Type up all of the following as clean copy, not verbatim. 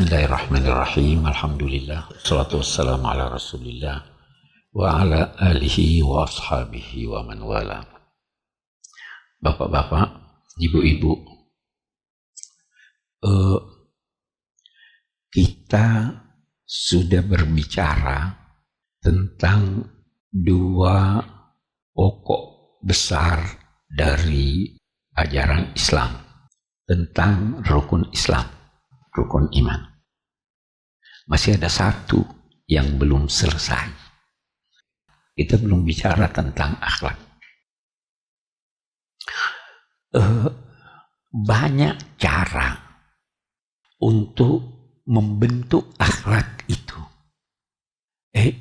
Bismillahirrahmanirrahim. Alhamdulillah. Wassalatu wassalamu ala rasulillah wa ala alihi wa ashabihi wa man wala. Bapak-bapak, ibu-ibu, kita sudah berbicara tentang dua pokok besar dari ajaran Islam, tentang rukun Islam, rukun iman. Masih ada satu yang belum selesai. Kita belum bicara tentang akhlak. Banyak cara untuk membentuk akhlak itu.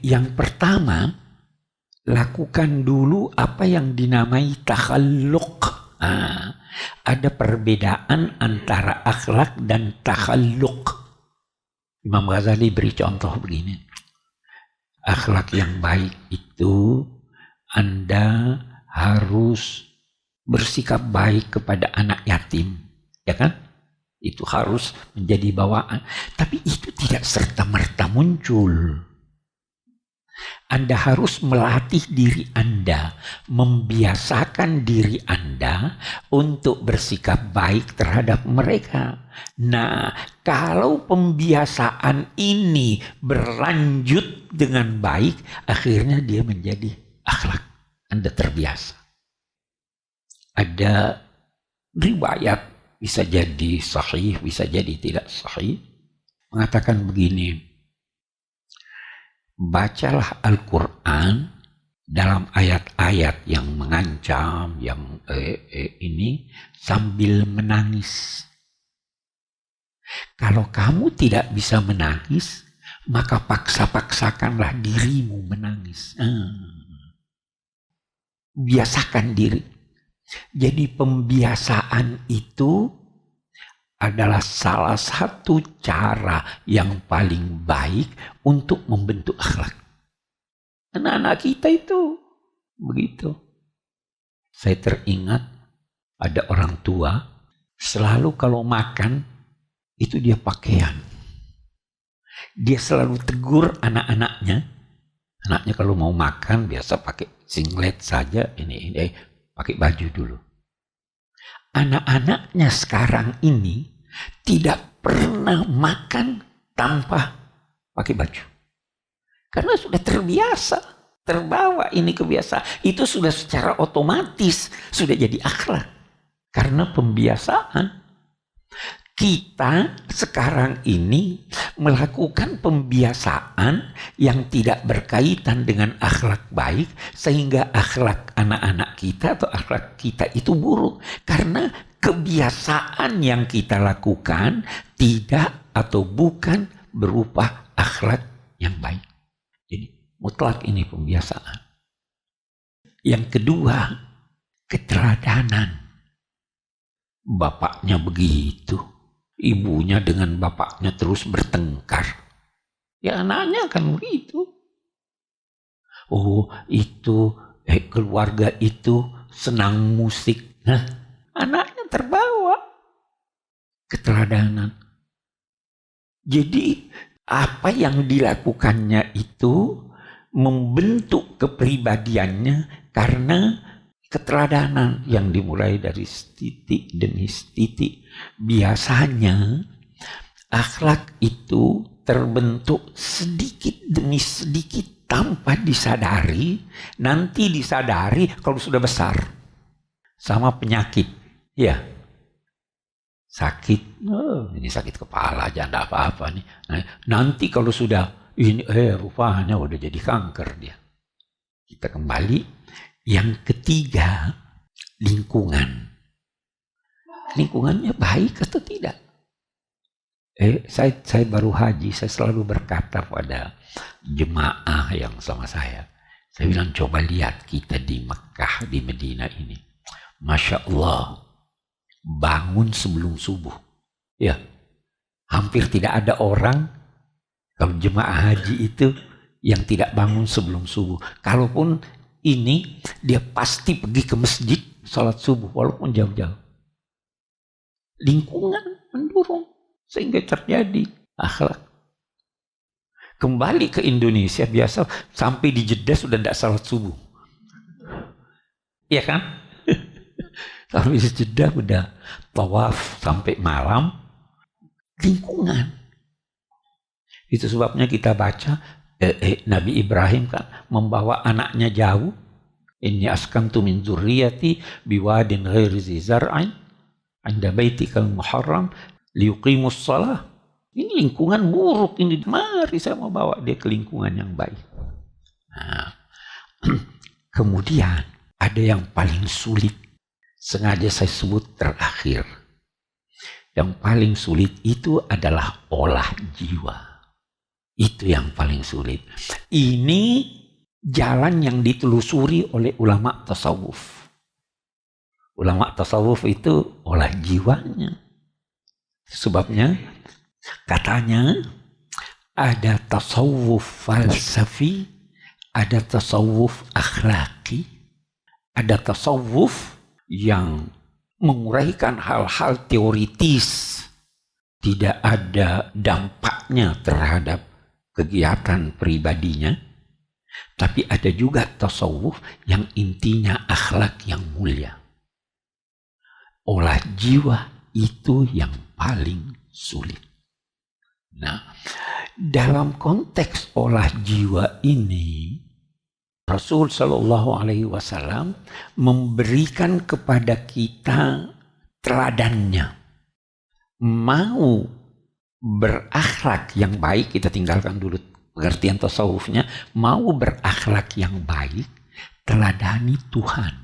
Yang pertama, lakukan dulu apa yang dinamai takhalluq. Ada perbedaan antara akhlak dan takhalluq. Imam Ghazali beri contoh begini. Akhlak yang baik itu Anda harus bersikap baik kepada anak yatim, ya kan? Itu harus menjadi bawaan. Tapi itu tidak serta-merta muncul. Anda harus melatih diri Anda, membiasakan diri Anda untuk bersikap baik terhadap mereka. Nah, kalau pembiasaan ini berlanjut dengan baik, akhirnya dia menjadi akhlak. Anda terbiasa. Ada riwayat, bisa jadi sahih, bisa jadi tidak sahih, mengatakan begini. Bacalah Al-Quran dalam ayat-ayat yang mengancam, yang ini sambil menangis. Kalau kamu tidak bisa menangis, maka paksa-paksakanlah dirimu menangis. Biasakan diri. Jadi pembiasaan itu adalah salah satu cara yang paling baik untuk membentuk akhlak. Anak-anak kita itu begitu. Saya teringat ada orang tua selalu kalau makan itu dia pakaian. Dia selalu tegur anak-anaknya. Anaknya kalau mau makan biasa pakai singlet saja, ini pakai baju dulu. Anak-anaknya sekarang ini tidak pernah makan tanpa pakai baju. Karena sudah terbiasa, terbawa ini kebiasaan. Itu sudah secara otomatis, sudah jadi akhlak. Karena pembiasaan. Kita sekarang ini melakukan pembiasaan yang tidak berkaitan dengan akhlak baik, sehingga akhlak anak-anak kita atau akhlak kita itu buruk. Karena kebiasaan yang kita lakukan tidak atau bukan berupa akhlak yang baik. Jadi mutlak ini pembiasaan. Yang kedua, keteladanan. Bapaknya begitu. Ibunya dengan bapaknya terus bertengkar. Ya anaknya akan begitu. Oh itu keluarga itu senang musik. Nah anaknya terbawa. Keteladanan. Jadi apa yang dilakukannya itu membentuk kepribadiannya karena keteladanan yang dimulai dari titik demi titik. Biasanya akhlak itu terbentuk sedikit demi sedikit tanpa disadari. Nanti disadari kalau sudah besar. Sama penyakit. Ya. Sakit. Ini sakit kepala aja, enggak apa-apa nih. Nah, nanti kalau sudah ini rupanya udah jadi kanker dia. Kita kembali. Yang ketiga, lingkungan. Lingkungannya baik atau tidak? Saya baru haji, saya selalu berkata pada jemaah yang sama saya bilang coba lihat kita di Mekah, di Medina ini. Masya Allah, bangun sebelum subuh. Ya, hampir tidak ada orang kalau jemaah haji itu yang tidak bangun sebelum subuh. Kalaupun ini dia pasti pergi ke masjid salat subuh walaupun jauh-jauh. Lingkungan mendorong sehingga terjadi Akhlak. Kembali ke Indonesia biasa sampai di Jeddah sudah tidak salat subuh. Iya kan? Sampai di Jeddah udah tawaf sampai malam. Lingkungan. Itu sebabnya kita baca Nabi Ibrahim kan membawa anaknya jauh. Inni askantu min dzurriyyati biwadin ghairi zi zar'in 'inda baitikal muharram liyuqimus shalah. Ini lingkungan buruk ini. Mari saya mau bawa dia ke lingkungan yang baik. Nah, kemudian ada yang paling sulit. Sengaja saya sebut terakhir. Yang paling sulit itu adalah olah jiwa. Itu yang paling sulit. Ini jalan yang ditelusuri oleh ulama tasawuf. Ulama tasawuf itu olah jiwanya. Sebabnya katanya ada tasawuf falsafi, ada tasawuf akhlaki, ada tasawuf yang menguraikan hal-hal teoritis, tidak ada dampaknya terhadap kegiatan pribadinya. Tapi ada juga tasawuf yang intinya akhlak yang mulia. Olah jiwa itu yang paling sulit. Nah, dalam konteks olah jiwa ini, Rasul Shallallahu Alaihi Wasallam memberikan kepada kita teladannya. Mau berakhlak yang baik, kita tinggalkan dulu pengertian tasawufnya. Mau berakhlak yang baik, teladani Tuhan.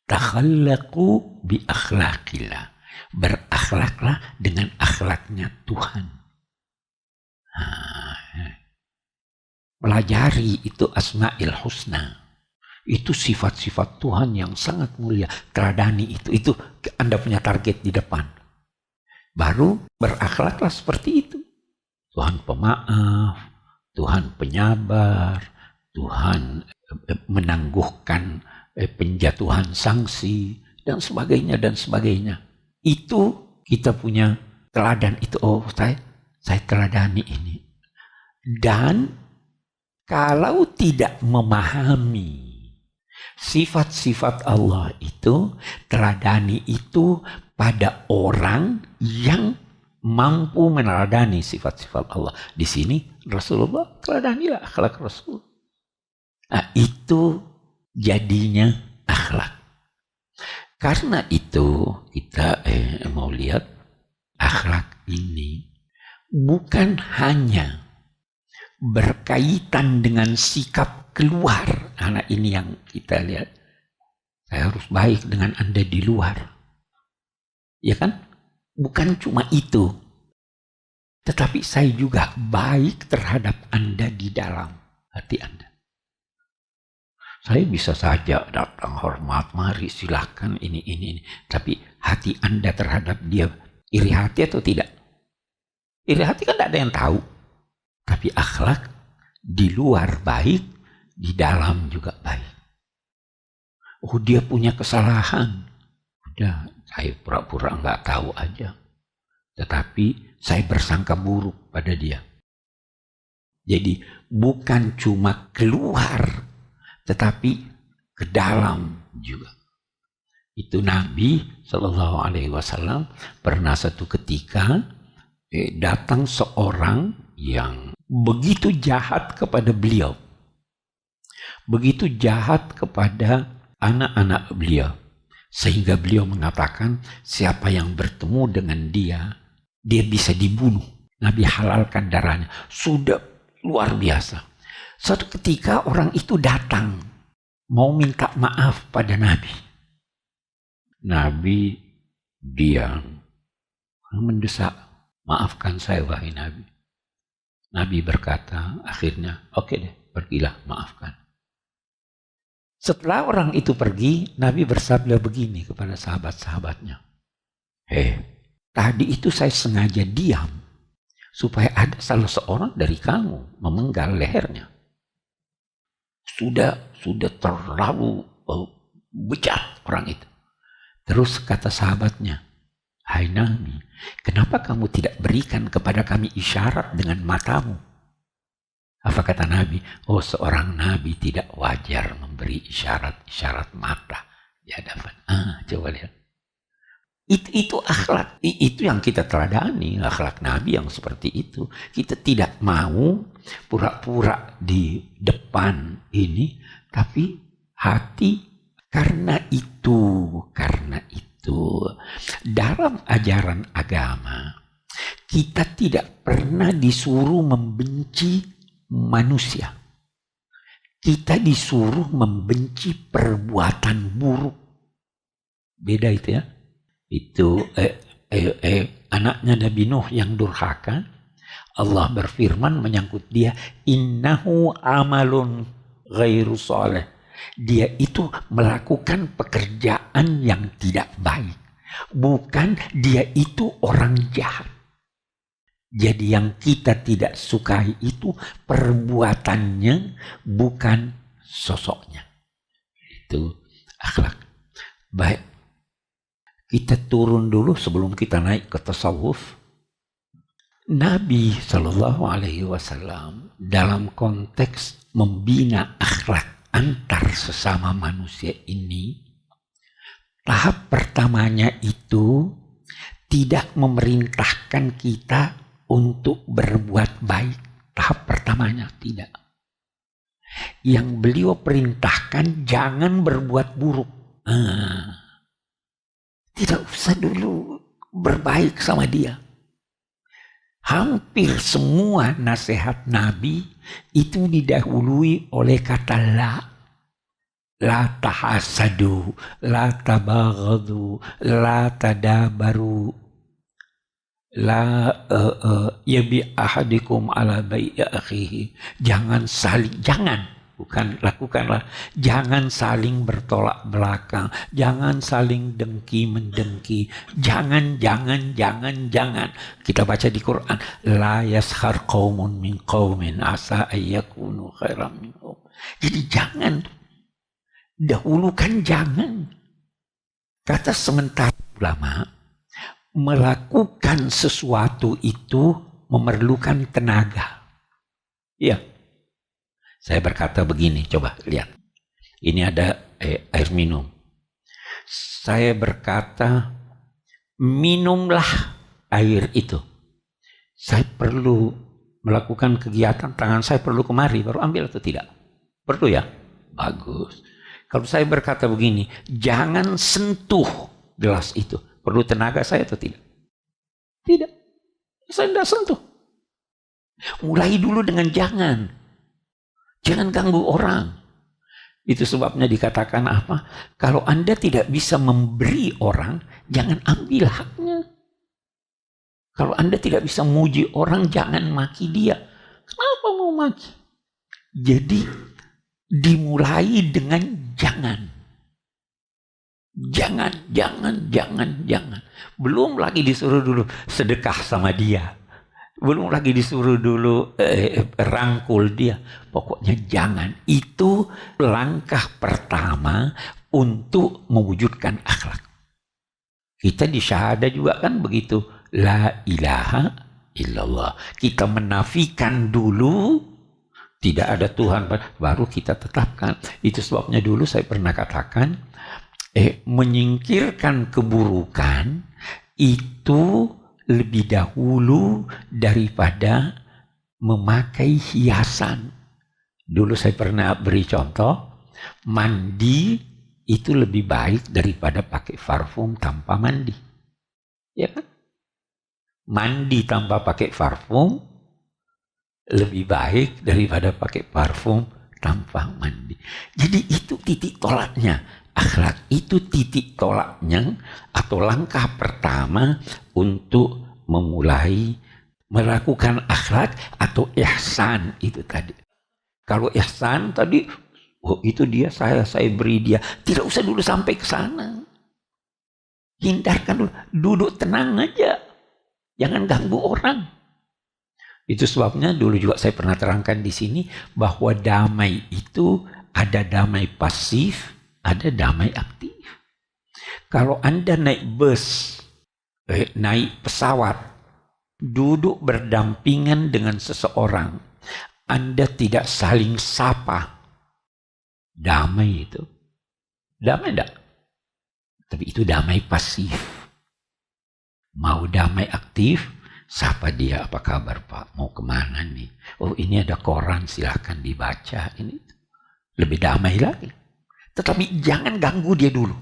Takhallaqu bi akhlaqillah. Berakhlaklah dengan akhlaknya Tuhan. Pelajari itu Asmaul Husna. Itu sifat-sifat Tuhan yang sangat mulia. Teladani itu Anda punya target di depan. Baru berakhlaklah seperti itu. Tuhan pemaaf, Tuhan penyabar, Tuhan menangguhkan penjatuhan sanksi, dan sebagainya, dan sebagainya. Itu kita punya teladan itu. Oh, saya teladani ini. Dan kalau tidak memahami sifat-sifat Allah itu, teladani itu pada orang yang mampu meneladani sifat-sifat Allah. Di sini Rasulullah teladanilah akhlak Rasul. Nah, itu jadinya akhlak. Karena itu kita mau lihat akhlak ini bukan hanya berkaitan dengan sikap keluar. Anak ini yang kita lihat. Saya harus baik dengan Anda di luar. Ya kan? Bukan cuma itu. Tetapi saya juga baik terhadap Anda di dalam hati Anda. Saya bisa saja datang hormat, mari silakan ini. Tapi hati Anda terhadap dia iri hati atau tidak? Iri hati kan tidak ada yang tahu. Tapi akhlak di luar baik, di dalam juga baik. Oh, dia punya kesalahan. Udah, saya pura-pura nggak tahu aja. Tetapi saya bersangka buruk pada dia. Jadi bukan cuma keluar, tetapi ke dalam juga. Itu Nabi Shallallahu Alaihi Wasallam pernah satu ketika datang seorang yang begitu jahat kepada beliau, begitu jahat kepada anak-anak beliau, sehingga beliau mengatakan siapa yang bertemu dengan dia bisa dibunuh. Nabi halalkan darahnya. Sudah luar biasa. Suatu ketika orang itu datang mau minta maaf pada Nabi. Nabi diam, mendesak, maafkan saya wahai Nabi. Nabi berkata akhirnya, oke deh, pergilah, maafkan. Setelah orang itu pergi, Nabi bersabda begini kepada sahabat-sahabatnya. Tadi itu saya sengaja diam supaya ada salah seorang dari kamu memenggal lehernya. Sudah terlalu bejat orang itu. Terus kata sahabatnya, Hai Nabi, kenapa kamu tidak berikan kepada kami isyarat dengan matamu? Apa kata Nabi? Oh, seorang Nabi tidak wajar memberi isyarat-isyarat mata di hadapan. Coba lihat. Itu akhlak. Itu yang kita teladani, akhlak Nabi yang seperti itu. Kita tidak mau pura-pura di depan ini, tapi hati. Karena itu dalam ajaran agama kita tidak pernah disuruh membenci manusia. Kita disuruh membenci perbuatan buruk. Beda itu ya. Itu anaknya Nabi Nuh yang durhaka. Allah berfirman menyangkut dia, innahu amalun ghairu saleh. Dia itu melakukan pekerjaan yang tidak baik. Bukan dia itu orang jahat. Jadi yang kita tidak sukai itu perbuatannya, bukan sosoknya. Itu akhlak. Baik. Kita turun dulu sebelum kita naik ke tasawuf. Nabi SAW dalam konteks membina akhlak antar sesama manusia ini, tahap pertamanya itu tidak memerintahkan kita untuk berbuat baik. Tahap pertamanya tidak. Yang beliau perintahkan jangan berbuat buruk. Tidak usah dulu berbaik sama dia. Hampir semua nasihat Nabi itu didahului oleh kata la. La tahasadu, la tabaghadu, la tadabaru, la yabi ahadikum ala bai'i akhihi. Jangan saling, bukan lakukanlah. Jangan saling bertolak belakang. Jangan saling dengki-mendengki. Jangan. Kita baca di Quran. La yaskhar qaumun min qaumin asa ayyakunu khairan minhum. Jadi jangan. Dahulukan jangan. Kata sementara ulama, melakukan sesuatu itu memerlukan tenaga. Ya. Saya berkata begini, coba lihat. Ini ada air minum. Saya berkata, minumlah air itu. Saya perlu melakukan kegiatan, tangan saya perlu kemari, baru ambil atau tidak? Perlu ya? Bagus. Kalau saya berkata begini, jangan sentuh gelas itu. Perlu tenaga saya atau tidak? Tidak. Saya tidak sentuh. Mulai dulu dengan jangan. Jangan ganggu orang. Itu sebabnya dikatakan apa? Kalau Anda tidak bisa memberi orang, jangan ambil haknya. Kalau Anda tidak bisa muji orang, jangan maki dia. Kenapa mau maki? Jadi dimulai dengan jangan. Jangan. Belum lagi disuruh dulu sedekah sama dia. Belum lagi disuruh dulu rangkul dia. Pokoknya jangan. Itu langkah pertama untuk mewujudkan akhlak. Kita di syahadah juga kan begitu. La ilaha illallah. Kita menafikan dulu tidak ada Tuhan, baru kita tetapkan. Itu sebabnya dulu saya pernah katakan, menyingkirkan keburukan itu lebih dahulu daripada memakai hiasan. Dulu saya pernah beri contoh, mandi itu lebih baik daripada pakai parfum tanpa mandi. Ya kan? Mandi tanpa pakai parfum lebih baik daripada pakai parfum tanpa mandi. Jadi itu titik tolaknya. Akhlak itu titik tolaknya atau langkah pertama untuk memulai melakukan akhlak atau ihsan itu tadi. Kalau ihsan tadi, oh itu dia, saya beri dia. Tidak usah dulu sampai ke sana. Hindarkan dulu, duduk tenang aja. Jangan ganggu orang. Itu sebabnya dulu juga saya pernah terangkan di sini bahwa damai itu ada damai pasif, ada damai aktif. Kalau Anda naik bus naik pesawat, duduk berdampingan dengan seseorang, Anda tidak saling sapa, damai itu? Damai enggak? Tapi itu damai pasif. Mau damai aktif, sapa dia, apa kabar Pak? Mau kemana nih? Oh ini ada koran, silahkan dibaca. Ini lebih damai lagi. Tetapi jangan ganggu dia dulu.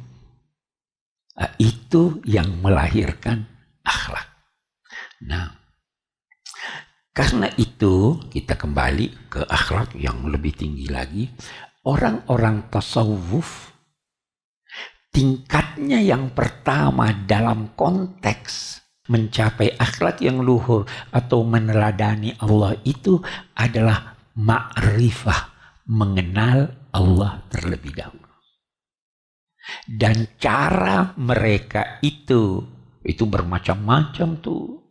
Nah, itu yang melahirkan akhlak. Nah, karena itu kita kembali ke akhlak yang lebih tinggi lagi. Orang-orang tasawuf, tingkatnya yang pertama dalam konteks mencapai akhlak yang luhur atau meneladani Allah itu adalah ma'rifah, mengenal Allah terlebih dahulu. Dan cara mereka itu bermacam-macam tuh,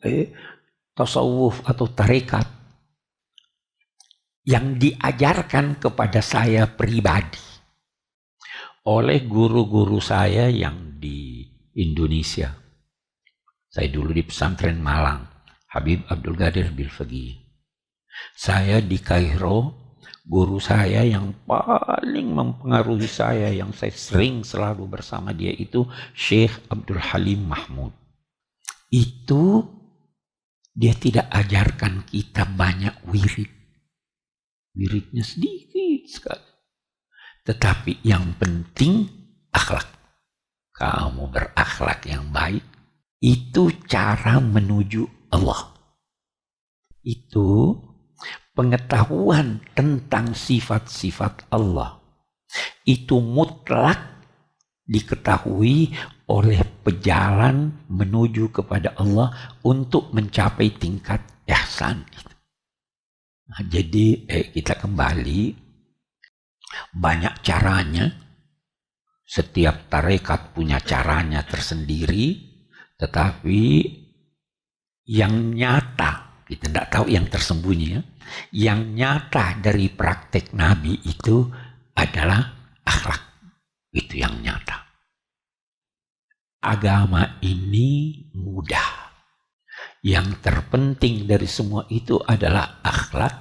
tasawuf atau tarekat yang diajarkan kepada saya pribadi oleh guru-guru saya yang di Indonesia. Saya dulu di pesantren Malang, Habib Abdul Qadir Bilfaqih. Saya di Kairo, guru saya yang paling mempengaruhi saya, yang saya sering selalu bersama dia itu Syekh Abdul Halim Mahmud. Itu dia tidak ajarkan kita banyak wirid. Wiridnya sedikit sekali. Tetapi yang penting akhlak. Kamu berakhlak yang baik, itu cara menuju Allah. Itu pengetahuan tentang sifat-sifat Allah. Itu mutlak diketahui oleh pejalan menuju kepada Allah untuk mencapai tingkat ihsan. Nah, jadi kita kembali, banyak caranya. Setiap tarekat punya caranya tersendiri, tetapi yang nyata, kita tidak tahu yang tersembunyi ya. Yang nyata dari praktek Nabi itu adalah akhlak. Itu yang nyata. Agama ini mudah. Yang terpenting dari semua itu adalah akhlak.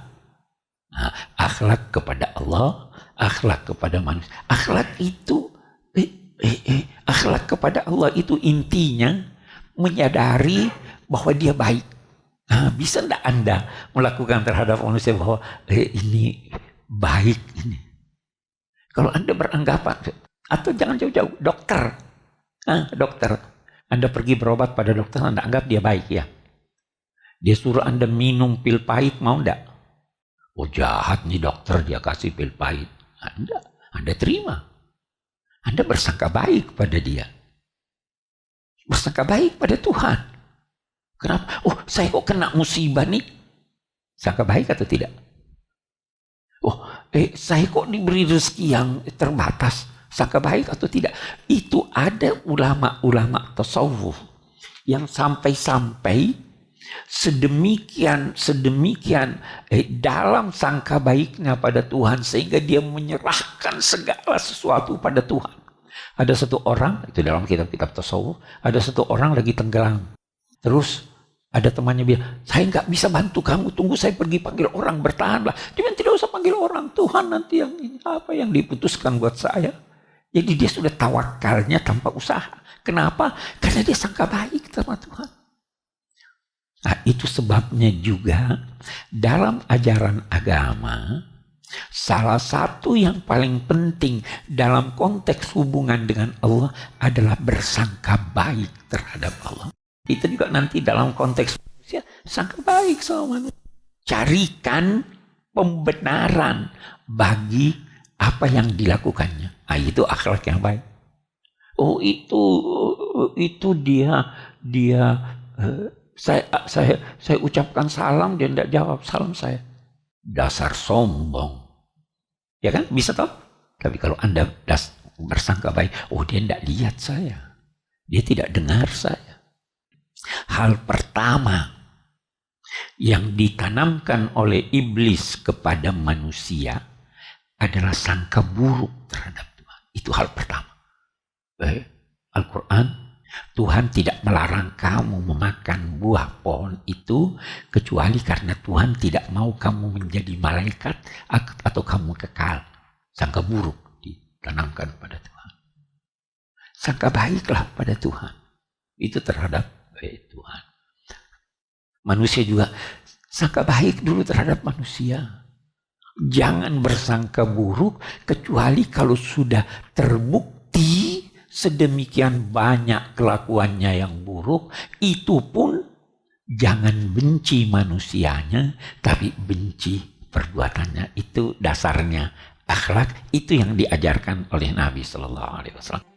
Nah, akhlak kepada Allah, akhlak kepada manusia. Akhlak itu, akhlak kepada Allah itu intinya menyadari bahwa dia baik. Nah, bisa enggak Anda melakukan terhadap manusia bahwa ini baik ini? Kalau Anda beranggapan, atau jangan jauh-jauh, dokter. Dokter, Anda pergi berobat pada dokter, Anda anggap dia baik ya. Dia suruh Anda minum pil pahit, mau enggak? Oh jahat nih dokter, dia kasih pil pahit. Anda terima. Anda bersangka baik pada dia. Bersangka baik pada Tuhan. Kenapa? Oh, saya kok kena musibah nih? Sangka baik atau tidak? Oh, saya kok diberi rezeki yang terbatas? Sangka baik atau tidak? Itu ada ulama-ulama tasawuf yang sampai-sampai sedemikian dalam sangka baiknya pada Tuhan sehingga dia menyerahkan segala sesuatu pada Tuhan. Ada satu orang, itu dalam kitab-kitab tasawuf, ada satu orang lagi tenggelam. Terus ada temannya bilang, saya nggak bisa bantu kamu, tunggu saya pergi panggil orang, bertahanlah. Dia bilang, tidak usah panggil orang, Tuhan nanti yang ini, apa yang diputuskan buat saya. Jadi dia sudah tawakalnya tanpa usaha. Kenapa? Karena dia sangka baik sama Tuhan. Nah, itu sebabnya juga dalam ajaran agama, salah satu yang paling penting dalam konteks hubungan dengan Allah adalah bersangka baik terhadap Allah. Itu juga nanti dalam konteks manusia, sangka baik sama manusia. Carikan pembenaran bagi apa yang dilakukannya. Nah, itu akhlak yang baik. Oh itu dia saya ucapkan salam, dia tidak jawab salam saya. Dasar sombong. Ya kan? Bisa tahu? Tapi kalau Anda bersangka baik, oh dia tidak lihat saya. Dia tidak dengar saya. Hal pertama yang ditanamkan oleh iblis kepada manusia adalah sangka buruk terhadap Tuhan. Itu hal pertama. Al-Quran Tuhan tidak melarang kamu memakan buah pohon itu kecuali karena Tuhan tidak mau kamu menjadi malaikat atau kamu kekal. Sangka buruk ditanamkan pada Tuhan. Sangka baiklah pada Tuhan. Itu terhadap baik Tuhan. Manusia juga sangka baik dulu terhadap manusia. Jangan bersangka buruk kecuali kalau sudah terbukti sedemikian banyak kelakuannya yang buruk. Itu pun jangan benci manusianya, tapi benci perbuatannya. Itu dasarnya akhlak, itu yang diajarkan oleh Nabi Sallallahu Alaihi Wasallam.